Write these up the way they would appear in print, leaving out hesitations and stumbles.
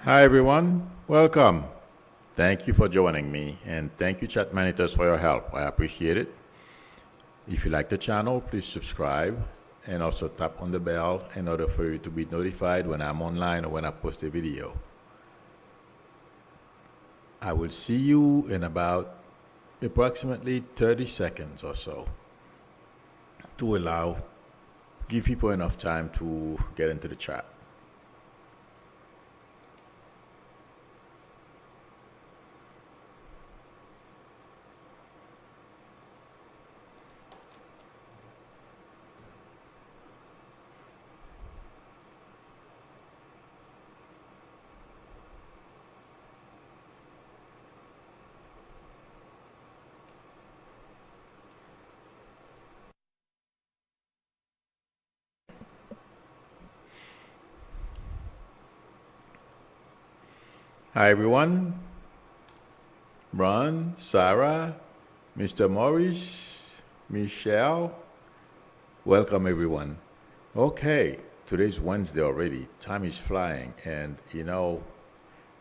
Hi everyone, welcome. Thank you for joining me and thank you Chat Manitors for your help. I appreciate it. If you like the channel, please subscribe and also tap on the bell in order for you to be notified when I'm online or when I post a video. I will see you in about approximately 30 seconds or so to give people enough time to get into the chat. Hi everyone, Ron, Sarah, Mr. Morris, Michelle, welcome everyone. Okay, today's Wednesday already. Time is flying, and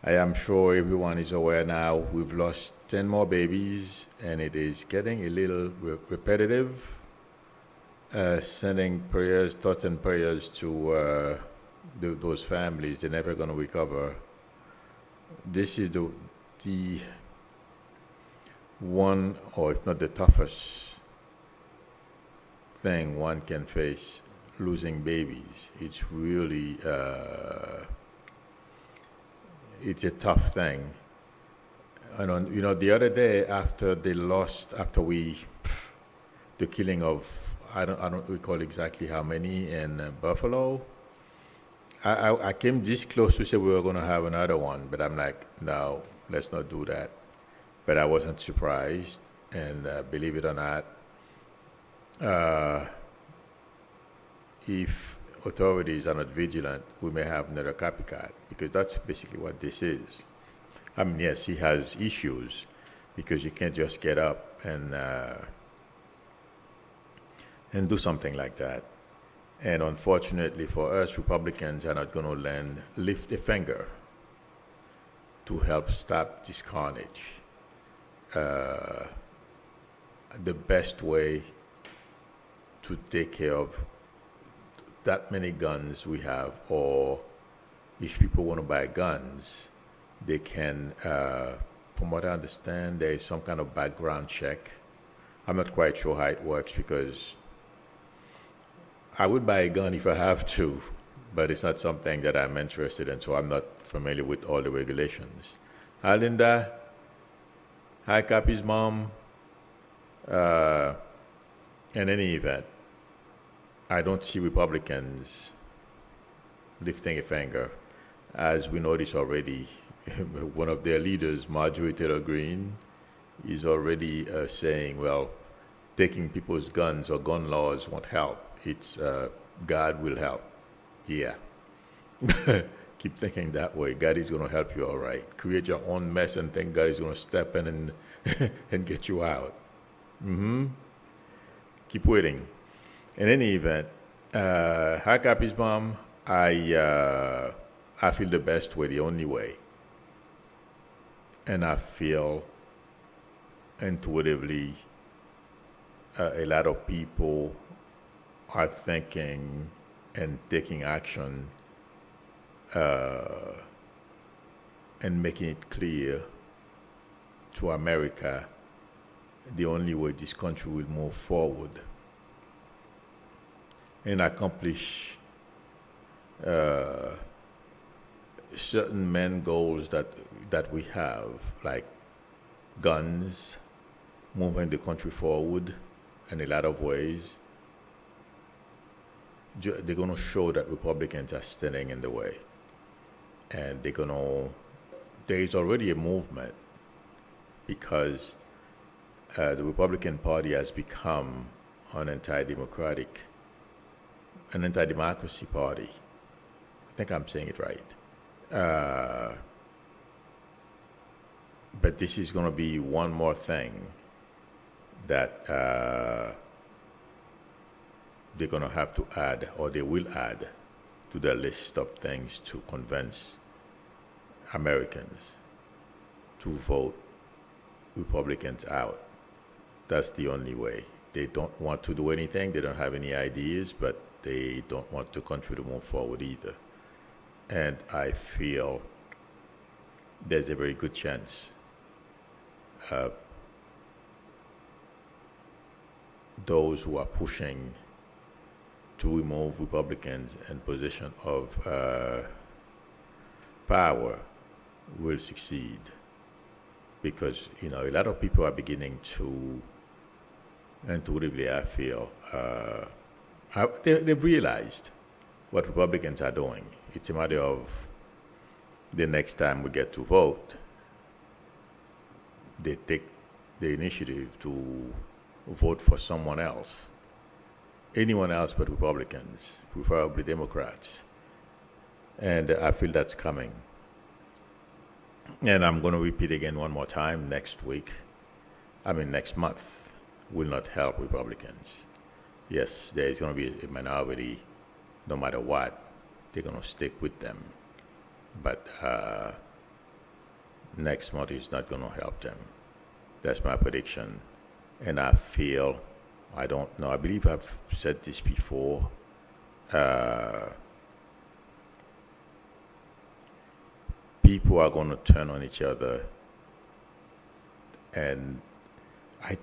I am sure everyone is aware now we've lost 10 more babies, and it is getting a little repetitive. Sending prayers, thoughts, and prayers to those families. They're never going to recover. This is the one, or if not the toughest thing one can face, losing babies. It's really it's a tough thing. And the other day after the killing of, I don't recall exactly how many in Buffalo. I came this close to say we were going to have another one, but I'm like, no, let's not do that. But I wasn't surprised, and believe it or not, if authorities are not vigilant, we may have another copycat, because that's basically what this is. I mean, yes, he has issues, because you can't just get up and do something like that. And unfortunately for us, Republicans are not going to lift a finger to help stop this carnage. The best way to take care of that many guns we have, or if people want to buy guns, they can, from what I understand, there is some kind of background check. I'm not quite sure how it works, because I would buy a gun if I have to, but it's not something that I'm interested in, so I'm not familiar with all the regulations. Hi, Linda. Hi, Cappy's mom. In any event, I don't see Republicans lifting a finger. As we noticed already, one of their leaders, Marjorie Taylor Greene, is already saying, well, taking people's guns or gun laws won't help. It's God will help. Yeah. Keep thinking that way. God is going to help you all right. Create your own mess and think God is going to step in and, and get you out. Keep waiting. In any event, hi, Cappy's mom. I feel the best way, the only way. And I feel intuitively a lot of people are thinking and taking action and making it clear to America the only way this country will move forward and accomplish certain main goals that we have, like guns, moving the country forward in a lot of ways. They're going to show that Republicans are standing in the way. And there is already a movement, because the Republican Party has become an anti-democracy party. I think I'm saying it right. But this is going to be one more thing that they're going to have to add, or they will add, to their list of things to convince Americans to vote Republicans out. That's the only way. They don't want to do anything. They don't have any ideas, but they don't want the country to move forward either. And I feel there's a very good chance those who are pushing to remove Republicans in position of power will succeed, because a lot of people are beginning to intuitively, I feel, they've realized what Republicans are doing. It's a matter of the next time we get to vote, they take the initiative to vote for someone else, anyone else but Republicans, preferably Democrats. And I feel that's coming. And I'm going to repeat again one more time, next month will not help Republicans. Yes, there is going to be a minority, no matter what, they're going to stick with them. But next month is not going to help them. That's my prediction. And I feel, I don't know, I believe I've said this before, people are going to turn on each other. And I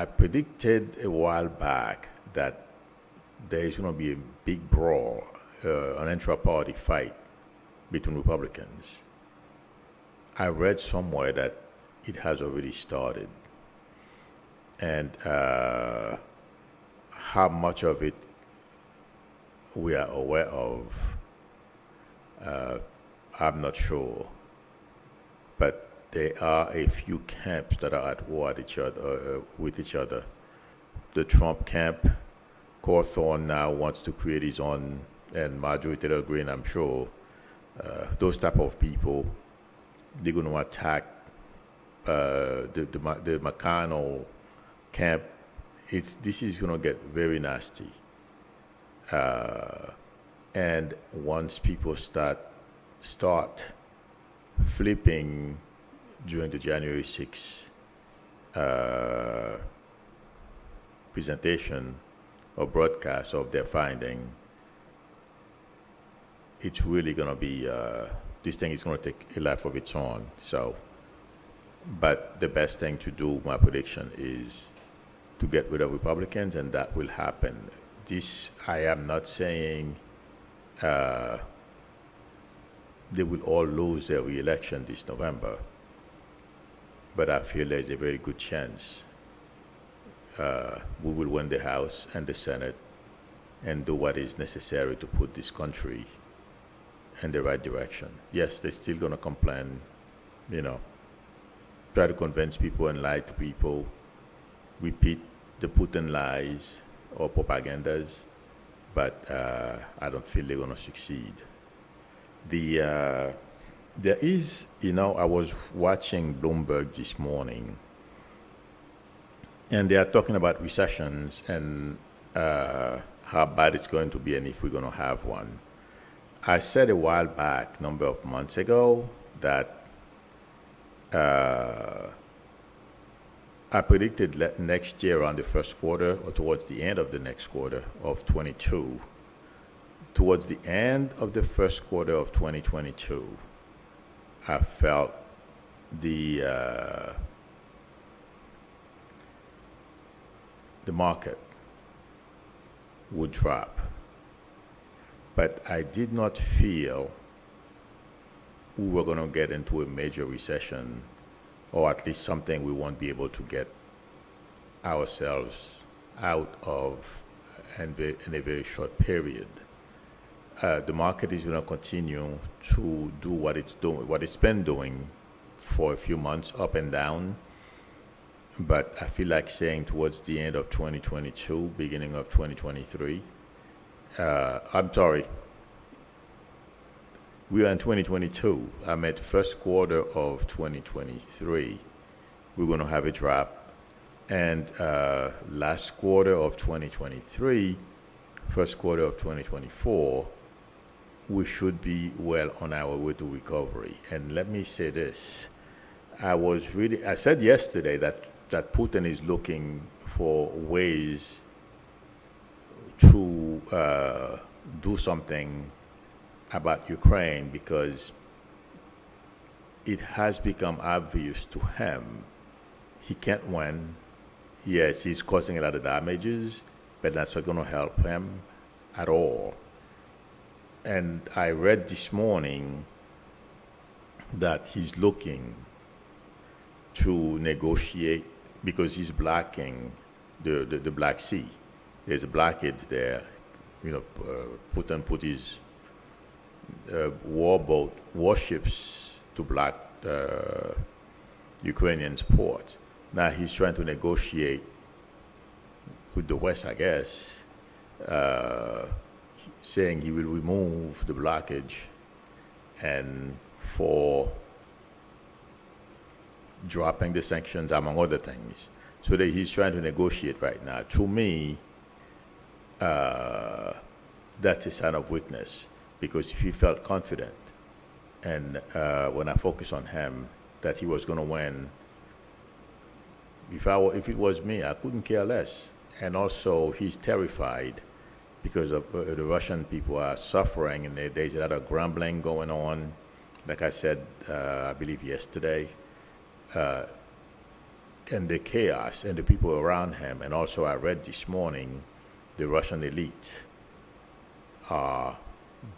predicted a while back that there is going to be a big brawl, an intra-party fight between Republicans. I read somewhere that it has already started. And how much of it we are aware of, I'm not sure. But there are a few camps that are at war with each other. The Trump camp, Cawthorn now wants to create his own, and Marjorie Taylor Greene, I'm sure, those type of people, they're going to attack the McConnell camp. This is going to get very nasty. And once people start flipping during the January 6th presentation or broadcast of their finding, it's really going to be, this thing is going to take a life of its own. So, but the best thing to do, my prediction, is to get rid of Republicans, and that will happen. This, I am not saying they will all lose their re-election this November, but I feel there's a very good chance we will win the House and the Senate and do what is necessary to put this country in the right direction. Yes, they're still going to complain, try to convince people and lie to people, repeat the Putin lies or propagandas, but I don't feel they're going to succeed. There is, I was watching Bloomberg this morning, and they are talking about recessions and how bad it's going to be and if we're going to have one. I said a while back, number of months ago, that I predicted next year around the first quarter or towards the end of the next quarter of 22, towards the end of the first quarter of 2022, I felt the market would drop. But I did not feel we were going to get into a major recession, or at least something we won't be able to get ourselves out of in a very short period. The market is going to continue to do what it's doing, what it's been doing for a few months, up and down. But I feel like saying towards the end of 2022, beginning of 2023, I'm sorry, we are in 2022. I'm at first quarter of 2023. We're going to have a drop. And last quarter of 2023, first quarter of 2024, we should be well on our way to recovery. And let me say this. I said yesterday that Putin is looking for ways to do something about Ukraine because it has become obvious to him he can't win. Yes, he's causing a lot of damages, but that's not going to help him at all. And I read this morning that he's looking to negotiate because he's blocking the Black Sea. There's a blockage there. Putin put his warships to block Ukrainian ports. Now he's trying to negotiate with the West, I guess, saying he will remove the blockage and for dropping the sanctions, among other things. So that he's trying to negotiate right now. To me, that's a sign of weakness because if he felt confident and when I focused on him that he was going to win, if it was me, I couldn't care less. And also, he's terrified because of the Russian people are suffering, and there's a lot of grumbling going on. Like I said, I believe yesterday, and the chaos and the people around him. And also, I read this morning, the Russian elite are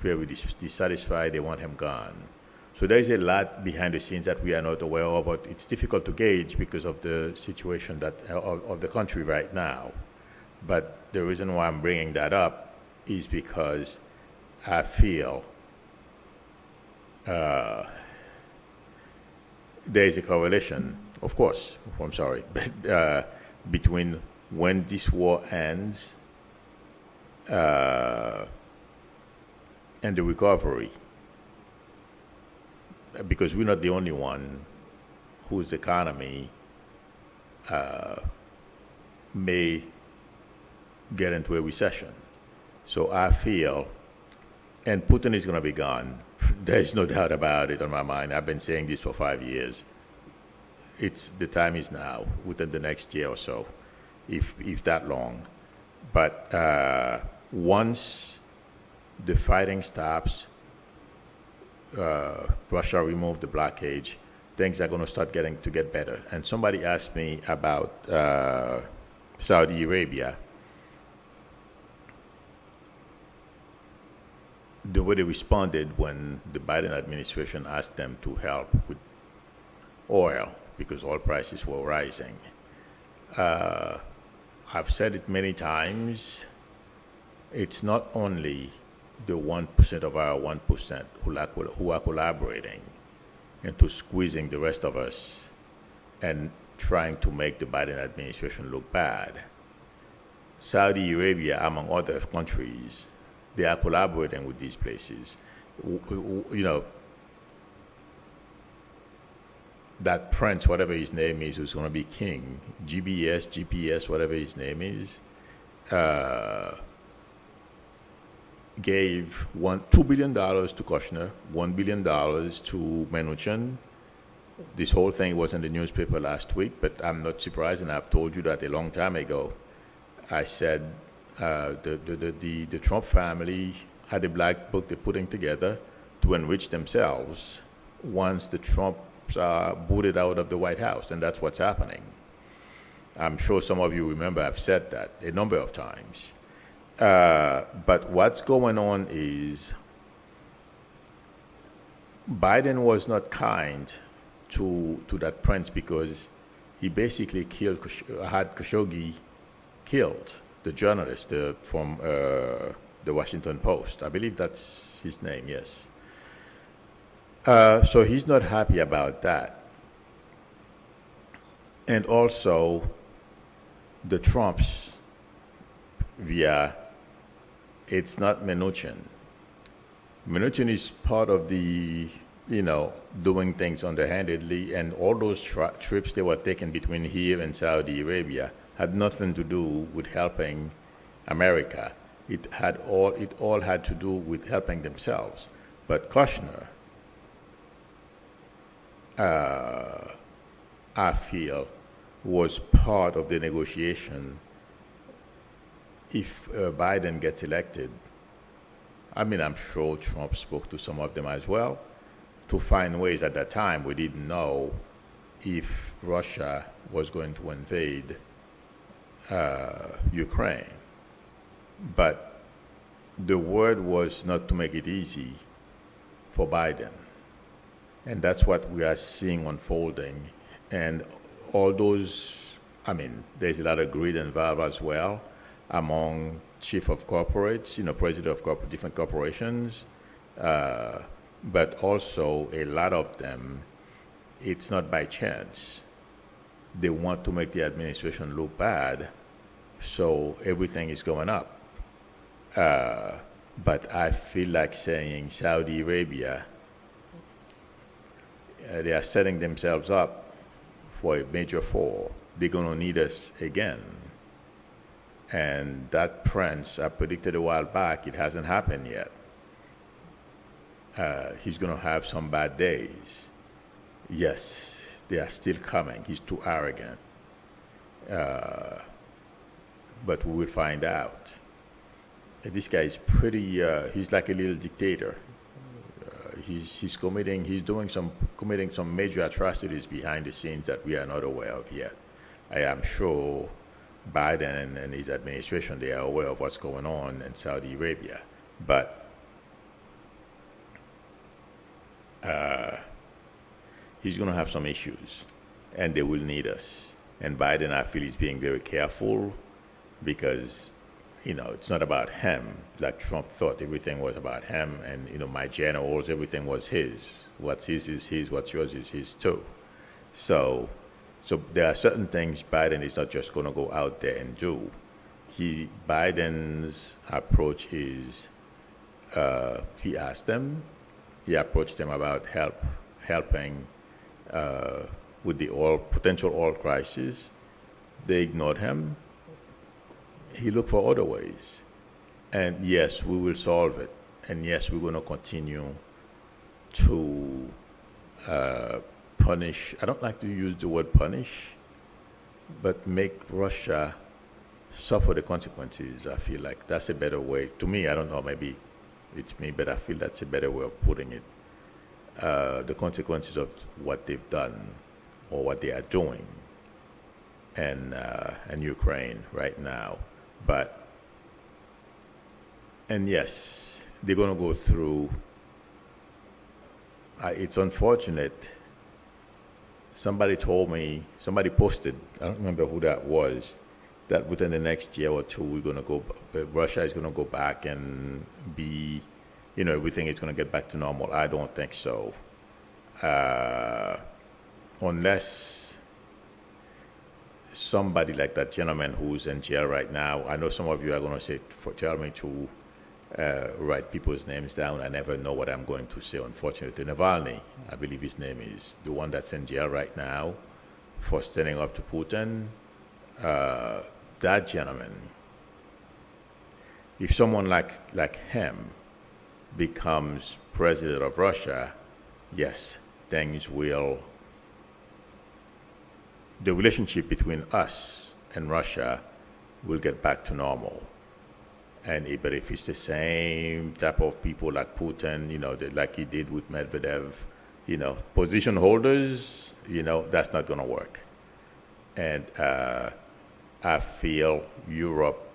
very dissatisfied. They want him gone. So there's a lot behind the scenes that we are not aware of, but it's difficult to gauge because of the situation of the country right now. But the reason why I'm bringing that up is because I feel there is a correlation, of course, I'm sorry, between when this war ends and the recovery. Because we're not the only one whose economy may get into a recession. So I feel, and Putin is going to be gone. There's no doubt about it on my mind. I've been saying this for 5 years. The time is now, within the next year or so, if that long. But once the fighting stops, Russia removed the blockage, things are going to start to get better. And somebody asked me about Saudi Arabia. The way they responded when the Biden administration asked them to help with oil because oil prices were rising. I've said it many times. It's not only the 1% of our 1% who are collaborating into squeezing the rest of us and trying to make the Biden administration look bad. Saudi Arabia, among other countries, they are collaborating with these places. That prince, whatever his name is, who's going to be king, GPS, whatever his name is, gave $2 billion to Kushner, $1 billion to Mnuchin. This whole thing was in the newspaper last week, but I'm not surprised, and I've told you that a long time ago. I said the Trump family had a black book they're putting together to enrich themselves once the Trumps are booted out of the White House, and that's what's happening. I'm sure some of you remember I've said that a number of times. But what's going on is Biden was not kind to that prince because he basically had Khashoggi killed, the journalist from the Washington Post. I believe that's his name, yes. So he's not happy about that. And also, the Trumps it's not Mnuchin. Mnuchin is part of the, doing things underhandedly, and all those trips they were taking between here and Saudi Arabia had nothing to do with helping America. It all had to do with helping themselves. But Kushner, I feel, was part of the negotiation. If Biden gets elected, I mean, I'm sure Trump spoke to some of them as well to find ways. At that time, we didn't know if Russia was going to invade Ukraine. But the word was not to make it easy for Biden. And that's what we are seeing unfolding. And all those, I mean, there's a lot of greed involved as well among chief of corporates, president of different corporations. But also a lot of them, it's not by chance. They want to make the administration look bad, so everything is going up. But I feel like saying Saudi Arabia, they are setting themselves up for a major fall. They're going to need us again. And that prince, I predicted a while back, it hasn't happened yet. He's going to have some bad days. Yes, they are still coming. He's too arrogant. But we will find out. This guy is pretty, he's like a little dictator. He's committing some major atrocities behind the scenes that we are not aware of yet. I am sure Biden and his administration, they are aware of what's going on in Saudi Arabia. But he's going to have some issues, and they will need us. And Biden, I feel, is being very careful because, it's not about him. Like Trump thought everything was about him, and, my generals, everything was his. What's his is his, what's yours is his too. So there are certain things Biden is not just going to go out there and do. Biden's approach is, he approached them about helping with the potential oil crisis. They ignored him. He looked for other ways. And yes, we will solve it. And yes, we're going to continue to punish. I don't like to use the word punish, but make Russia suffer the consequences. I feel like that's a better way. To me, I don't know, maybe it's me, but I feel that's a better way of putting it. The consequences of what they've done or what they are doing in Ukraine right now. And yes, they're going to go through. It's unfortunate. Somebody posted, I don't remember who that was, that within the next year or two, Russia is going to go back and be, everything is going to get back to normal. I don't think so. Unless somebody like that gentleman who's in jail right now, I know some of you are going to tell me to write people's names down. I never know what I'm going to say, unfortunately. Navalny, I believe his name is, the one that's in jail right now for standing up to Putin. That gentleman, if someone like him becomes president of Russia, yes, the relationship between us and Russia will get back to normal. But if it's the same type of people like Putin, like he did with Medvedev, position holders, that's not going to work. And I feel Europe,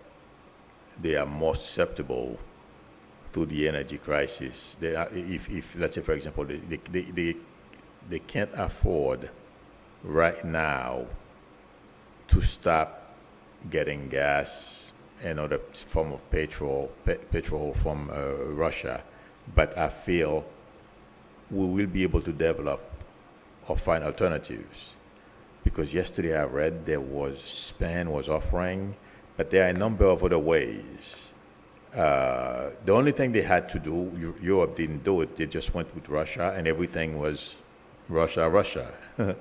they are more susceptible to the energy crisis. If let's say, for example, they can't afford right now to stop getting gas and other form of petrol from Russia. But I feel we will be able to develop or find alternatives. Because yesterday I read Spain was offering, but there are a number of other ways. The only thing they had to do, Europe didn't do it. They just went with Russia, and everything was Russia. When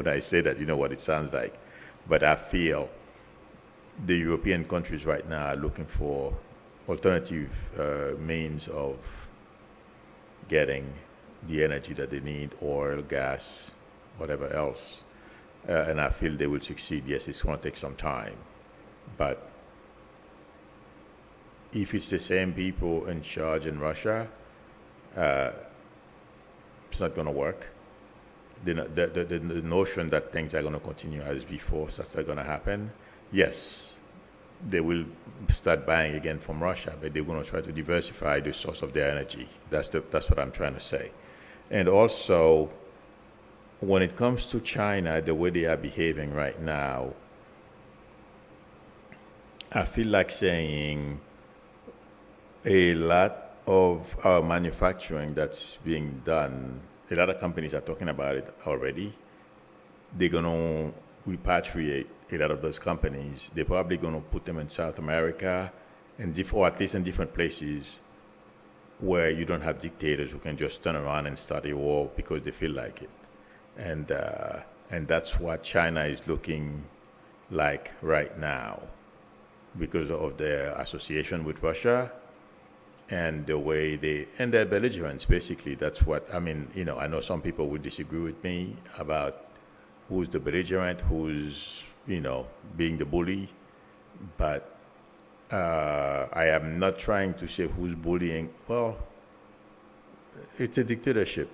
I say that, you know what it sounds like. But I feel the European countries right now are looking for alternative means of getting the energy that they need, oil, gas, whatever else. And I feel they will succeed. Yes, it's going to take some time. But if it's the same people in charge in Russia, it's not going to work. The notion that things are going to continue as before, that's not going to happen. Yes, they will start buying again from Russia, but they're going to try to diversify the source of their energy. That's what I'm trying to say. And also, when it comes to China, the way they are behaving right now, I feel like saying a lot of our manufacturing that's being done, a lot of companies are talking about it already. They're going to repatriate a lot of those companies. They're probably going to put them in South America, or at least in different places where you don't have dictators who can just turn around and start a war because they feel like it. And that's what China is looking like right now because of their association with Russia and the way their belligerence, basically. That's what, I mean, I know some people would disagree with me about who's the belligerent, who's, being the bully, but I am not trying to say who's bullying. Well, it's a dictatorship.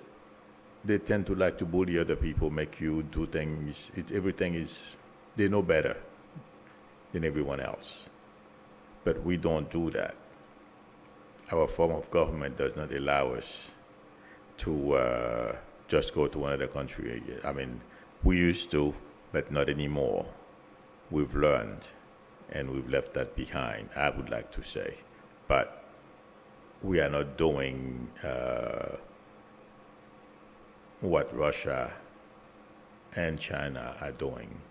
They tend to like to bully other people, make you do things. They know better than everyone else. But we don't do that. Our form of government does not allow us to just go to another country. I mean, we used to, but not anymore. We've learned, and we've left that behind, I would like to say. But we are not doing what Russia and China are doing.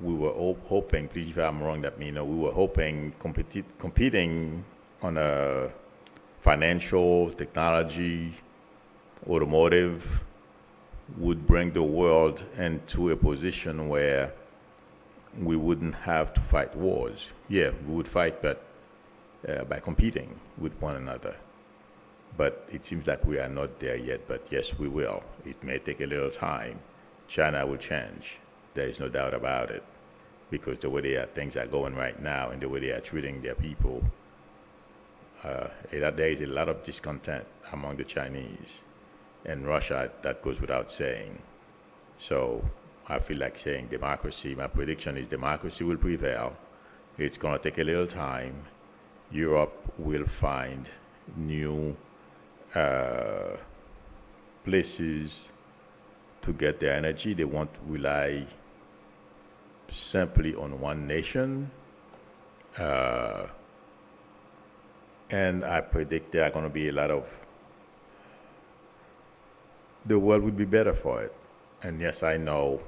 We were hoping, please if I'm wrong, we were hoping competing on a financial, technology, automotive would bring the world into a position where we wouldn't have to fight wars. Yeah, we would fight, but by competing with one another. But it seems like we are not there yet, but yes, we will. It may take a little time. China will change. There is no doubt about it. Because the way things are going right now and the way they are treating their people, there is a lot of discontent among the Chinese. And Russia, that goes without saying. So I feel like saying democracy. My prediction is democracy will prevail. It's going to take a little time. Europe will find new places to get their energy. They won't rely simply on one nation. And I predict there are going to be a lot of, the world would be better for it. And yes, I know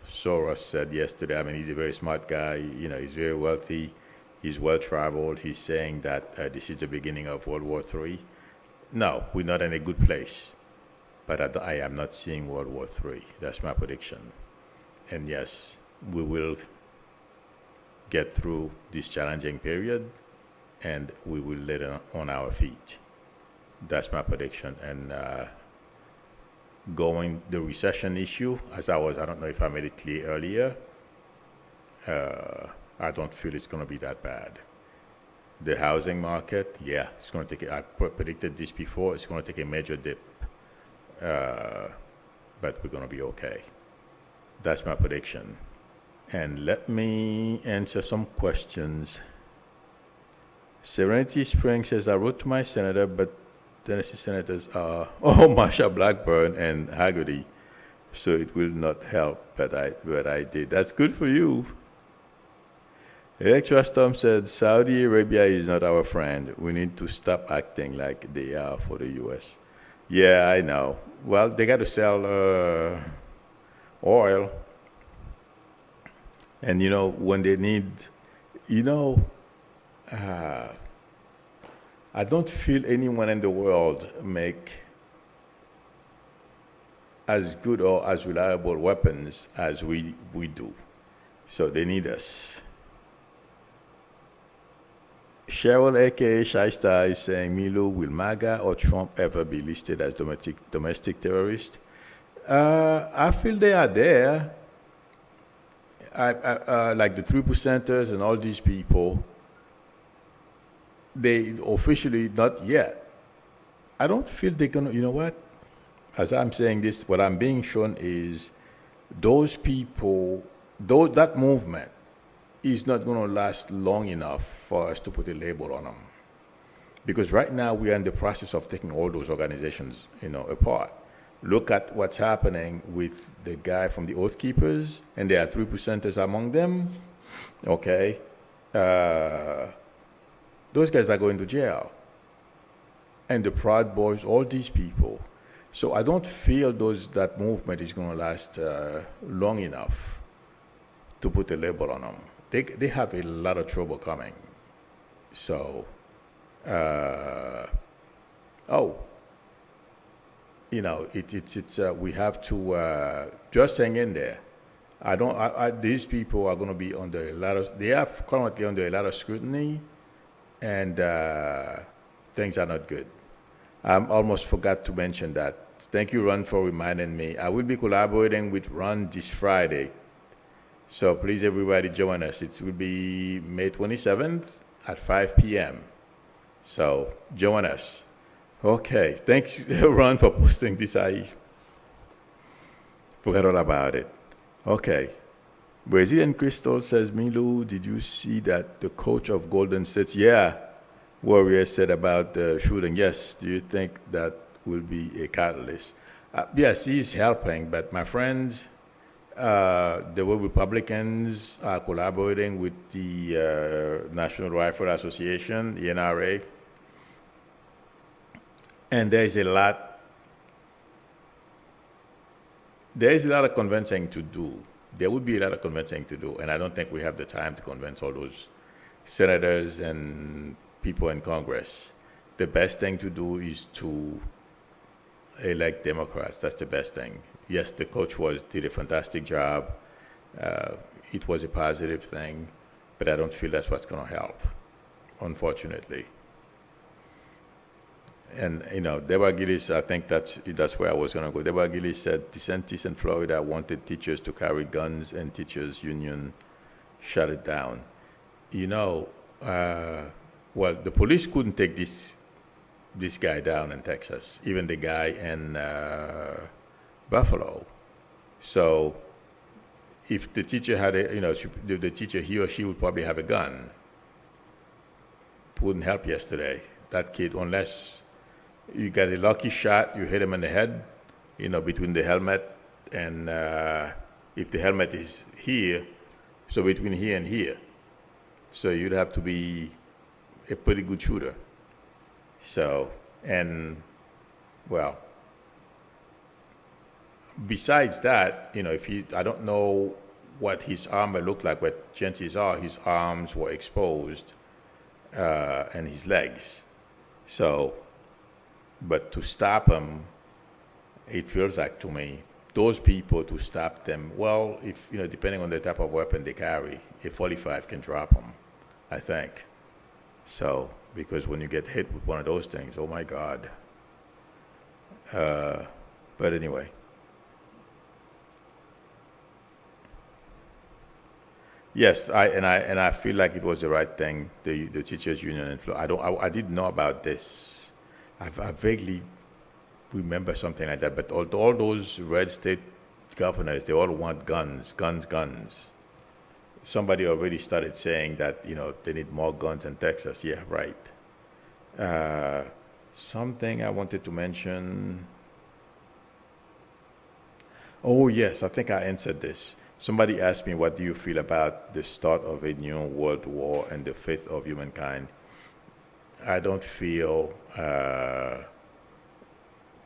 Soros said yesterday, I mean, he's a very smart guy, he's very wealthy, he's well-traveled. He's saying that this is the beginning of World War III. No, we're not in a good place. But I am not seeing World War III. That's my prediction. And yes, we will get through this challenging period and we will land on our feet. That's my prediction. And the recession issue, I don't know if I made it clear earlier, I don't feel it's going to be that bad. The housing market, yeah, it's going to take, I predicted this before, it's going to take a major dip. But we're going to be okay. That's my prediction. And let me answer some questions. Serenity Spring says, I wrote to my senator, but Tennessee senators are, Marsha Blackburn and Haggerty, so it will not help, but I did. That's good for you. Electra Storm said, Saudi Arabia is not our friend. We need to stop acting like they are for the U.S. Yeah, I know. Well, they got to sell oil. And, when they need, I don't feel anyone in the world make as good or as reliable weapons as we do. So they need us. Cheryl, aka Shaista, is saying, Milo, will MAGA or Trump ever be listed as domestic terrorist? I feel they are there. Like the 3%ers and all these people, they officially not yet. I don't feel they're gonna. You know what? As I'm saying this, what I'm being shown is those people, that movement is not going to last long enough for us to put a label on them. Because right now we are in the process of taking all those organizations, apart. Look at what's happening with the guy from the Oath Keepers, and there are 3%ers among them. Okay, those guys are going to jail, and the Proud Boys, all these people. So I don't feel that movement is going to last long enough to put a label on them. They have a lot of trouble coming. So, we have to just hang in there. These people are going to be they are currently under a lot of scrutiny, and things are not good. I almost forgot to mention that. Thank you, Ron, for reminding me. I will be collaborating with Ron this Friday. So please, everybody, join us. It will be May 27th at 5 p.m. So join us. Okay. Thanks, Ron, for posting this. I forgot all about it. Okay. Brazilian Crystal says, Milu, did you see that the coach of Golden State, Warriors said about the shooting? Yes. Do you think that will be a catalyst? Yes, he's helping, but my friends, the Republicans are collaborating with the National Rifle Association, the NRA, and there's a lot of convincing to do. There would be a lot of convincing to do, and I don't think we have the time to convince all those senators and people in Congress. The best thing to do is to elect Democrats. That's the best thing. Yes, the coach did a fantastic job. It was a positive thing, but I don't feel that's what's going to help, unfortunately. And Deborah Gillis, I think that's where I was going to go. Deborah Gillis said DeSantis in Florida wanted teachers to carry guns, and teachers union shut it down. Well, the police couldn't take this guy down in Texas, even the guy in Buffalo. So if the teacher had the teacher, he or she would probably have a gun. It wouldn't help yesterday. That kid, unless you got a lucky shot, you hit him in the head, between the helmet and if the helmet is here, so between here and here. So you'd have to be a pretty good shooter. So, besides that, I don't know what his armor looked like, but chances are his arms were exposed and his legs. So, but to stop him, it feels like to me, those people, to stop them, well, if, depending on the type of weapon they carry, a 45 can drop them, I think. So, because when you get hit with one of those things, oh my God. But anyway. Yes, I feel like it was the right thing. The teachers union in Florida. I didn't know about this. I vaguely remember something like that. But all those red state governors, they all want guns. Somebody already started saying that they need more guns in Texas. Yeah, right. Something I wanted to mention. Oh yes, I think I answered this. Somebody asked me, what do you feel about the start of a new world war and the fate of humankind? I don't feel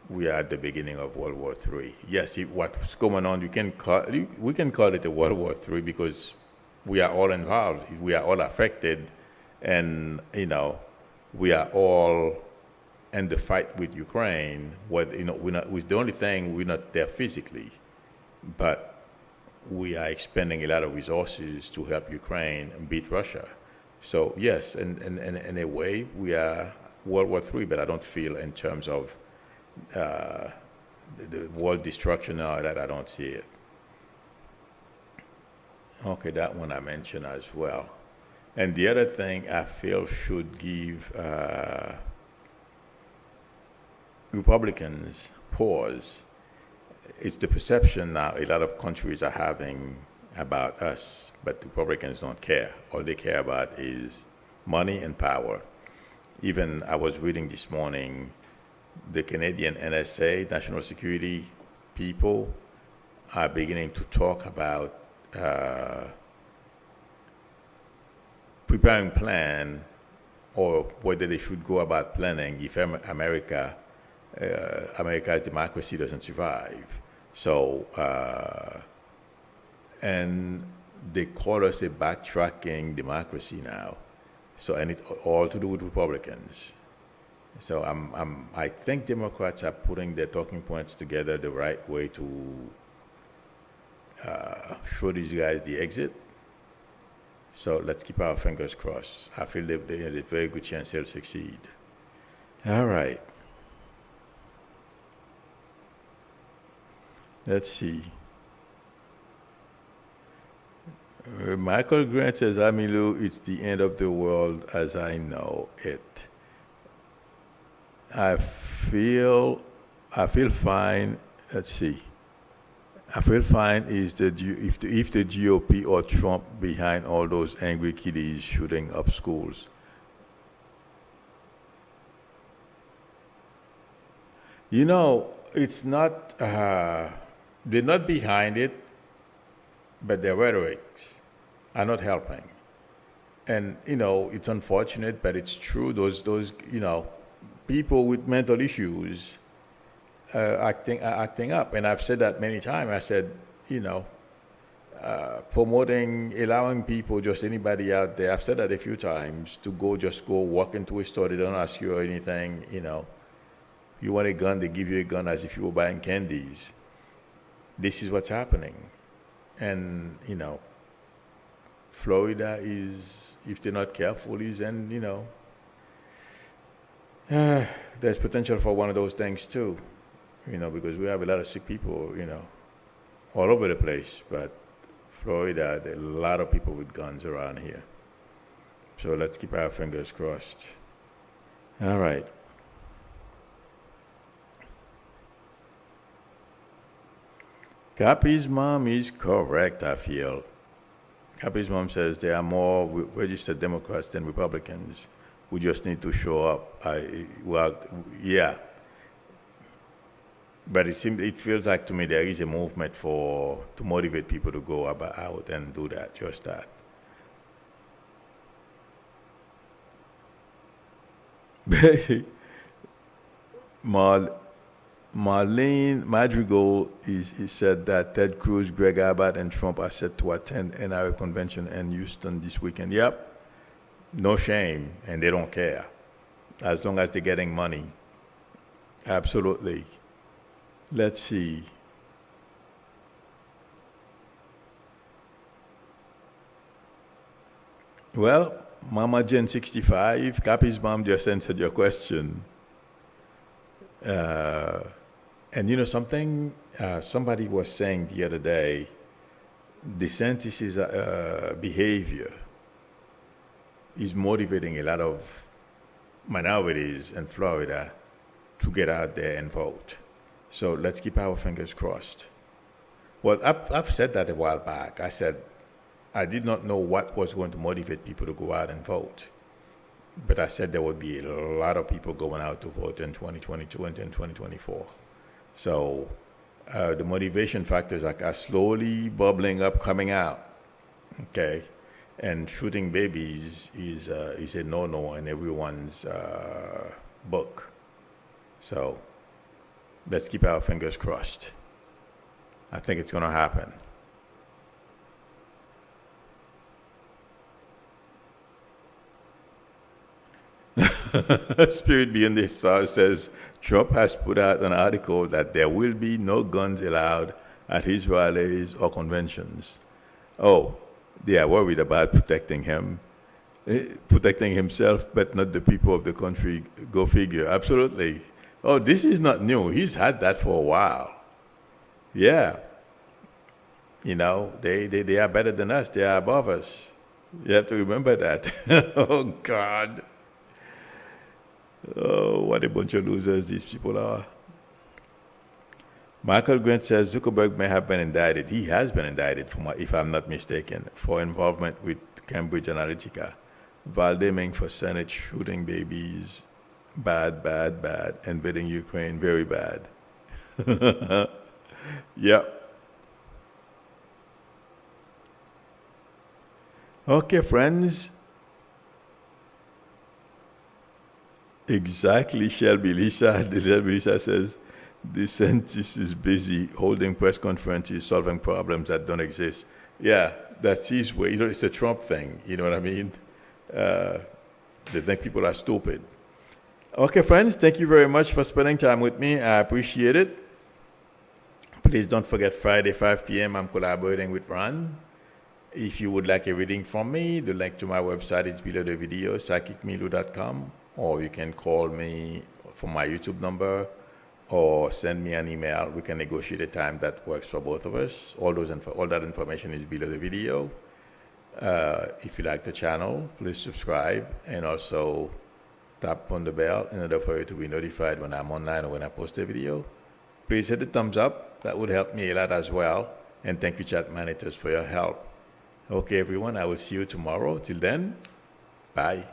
we are at the beginning of World War III. Yes, what's going on, we can call it a World War III because we are all involved. We are all affected, and we are all in the fight with Ukraine. The only thing, we're not there physically, but we are expending a lot of resources to help Ukraine beat Russia. So yes, in a way, we are World War III, but I don't feel in terms of uh, the world destruction now that I don't see it. Okay, that one I mentioned as well. And the other thing I feel should give Republicans pause is the perception now a lot of countries are having about us, but Republicans don't care. All they care about is money and power. Even I was reading this morning, the Canadian NSA, National Security people, are beginning to talk about preparing plan or whether they should go about planning if America's democracy doesn't survive. So, and they call us a backtracking democracy now. So, and it all to do with Republicans. So I think Democrats are putting their talking points together the right way to show these guys the exit. So let's keep our fingers crossed. I feel there's a very good chance they'll succeed. All right. Let's see. Michael Grant says, Amilu, it's the end of the world as I know it. I feel fine. Let's see. I feel fine if the GOP or Trump behind all those angry kiddies shooting up schools. You know, it's not, they're not behind it, but their rhetorics are not helping. And, you know, it's unfortunate, but it's true. Those you know, people with mental issues acting up. And I've said that many times. I said, you know, allowing people, just anybody out there, I've said that a few times, to just go walk into a store, they don't ask you or anything, you know. You want a gun, they give you a gun as if you were buying candies. This is what's happening. And, you know, Florida is, if they're not careful, is, and, you know, there's potential for one of those things too, you know, because we have a lot of sick people, you know, all over the place. But Florida, there are a lot of people with guns around here. So let's keep our fingers crossed. All right. Cappy's mom is correct, I feel. Cappy's mom says there are more registered Democrats than Republicans. We just need to show up. Well, yeah. But it feels like to me there is a movement to motivate people to go out and do that, just that. Marlene Madrigal he said that Ted Cruz, Greg Abbott, and Trump are set to attend NRA convention in Houston this weekend. Yep. No shame, and they don't care. As long as they're getting money. Absolutely. Let's see. Well, Mama Jen 65, Cappy's mom just answered your question. And you know something? Somebody was saying the other day, DeSantis' behavior is motivating a lot of minorities in Florida to get out there and vote. So let's keep our fingers crossed. Well, I've said that a while back. I said I did not know what was going to motivate people to go out and vote. But I said there would be a lot of people going out to vote in 2022 and in 2024. So the motivation factors are slowly bubbling up, coming out. Okay. And shooting babies is a no-no in everyone's book. So let's keep our fingers crossed. I think it's going to happen. Spirit Beyond the Stars says Trump has put out an article that there will be no guns allowed at his rallies or conventions. Oh, they are worried about protecting him. protecting himself, but not the people of the country. Go figure. Absolutely. Oh, this is not new. He's had that for a while. Yeah. You know, they are better than us. They are above us. You have to remember that. Oh, God. Oh, what a bunch of losers these people are. Michael Grant says Zuckerberg may have been indicted. He has been indicted, if I'm not mistaken, for involvement with Cambridge Analytica. Valdeming for Senate, shooting babies. Bad, bad, bad. Invading Ukraine, very bad. Yep. Okay, friends. Exactly, Shelby Lisa. Shelby Lisa says, DeSantis is busy holding press conferences, solving problems that don't exist. Yeah, that's his way. You know, it's a Trump thing. You know what I mean? They think people are stupid. Okay, friends, thank you very much for spending time with me. I appreciate it. Please don't forget Friday, 5 p.m., I'm collaborating with Ron. If you would like a reading from me, the link to my website is below the video, psychicmilu.com, or you can call me from my YouTube number or send me an email. We can negotiate a time that works for both of us. All that information is below the video. If you like the channel, please subscribe and also tap on the bell in order for you to be notified when I'm online or when I post a video. Please hit the thumbs up. That would help me a lot as well. And thank you, chat managers, for your help. Okay, everyone, I will see you tomorrow. Till then, bye.